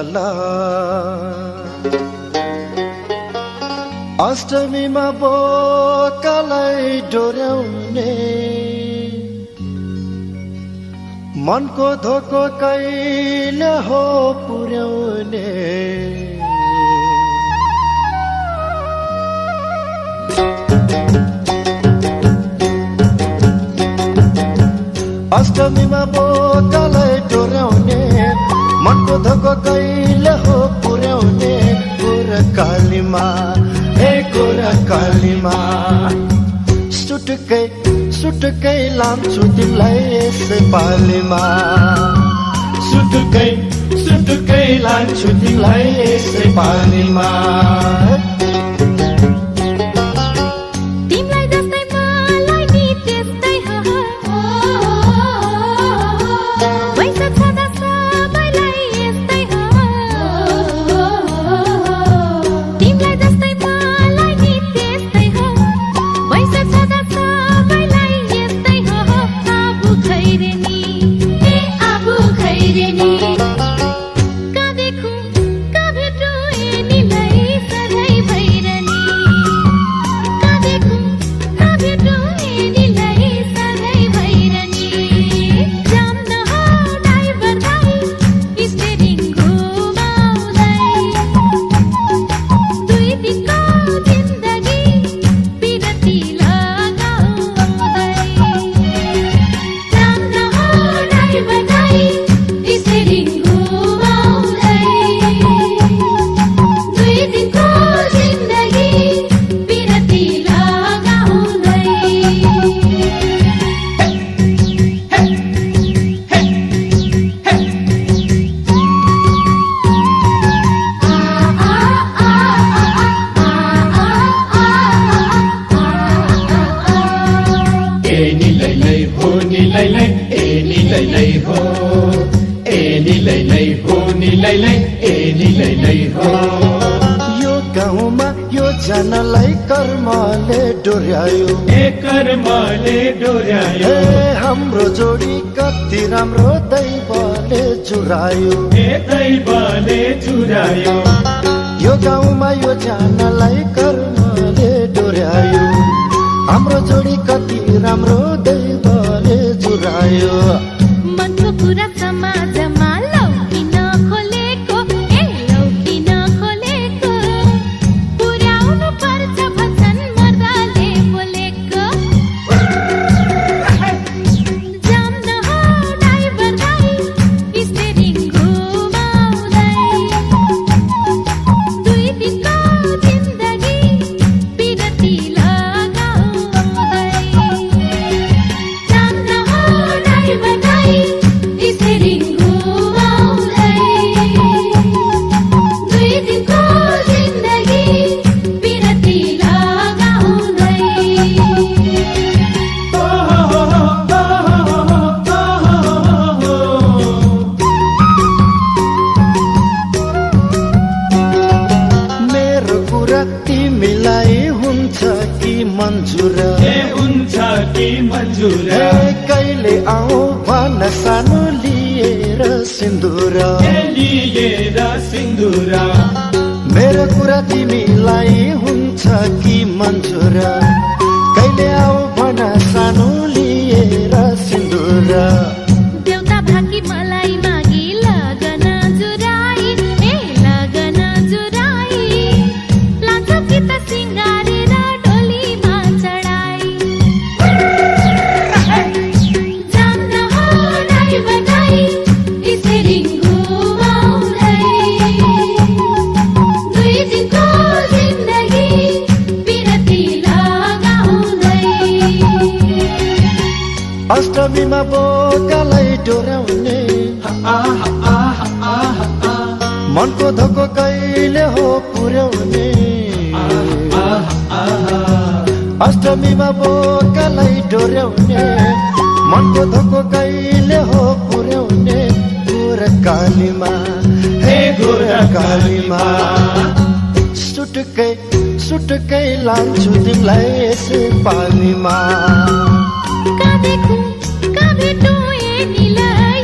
होला अष्टमीमा बोकालाई डोर्याउने मनको धोको कहिले हो पुर्याउने अष्टमीमा बोकालाई डोर्याउने मनको धोको कहिले हो पुर्याउने गोरकालीमा हे गोरकालीमा सुटुकै लान्छु तिमीलाई यसै पालीमा सुटुकै लान्छु तिमीलाई यसै पालीमा यो गाउँमा यो जनलाई कर्मले डोर्यायो हाम्रो जोडी कति राम्रो दैवले जुरायो यो गाउँमा यो जनलाई कर्मले डोर्यायो हाम्रो जोडी कति राम्रो दैवले जुरायो मनको कुरा समाजमा मंजूर कहिले आऊ भन सानो लिएर सिन्दूर मेरो कुरा तिमीलाई हुन्छ कि मन्जुर कहिले आऊ भन सानो लिएर सिन्दूर देउता भाकी मलाई मागी लगन जुराई लान्छ कि त सिंगारेर डोलीमा चढाई जान्न हो नाइ बनाई इसरी घुमाउँदै दुई दिनको जिन्दगी बिरती लगाउँदै अष्टमीमा बोकालाई डोर्याउने मनको धोको कहिले हो पुर्याउने अष्टमीमा बोकालाई डोर्याउने मनको धोको कहिले हो पुर्याउने गोरकालीमा हे गोरकालीमा सुटुकै लान्छु तिमीलाई यसै पानीमा का देखूं का भेटूं ये निलाई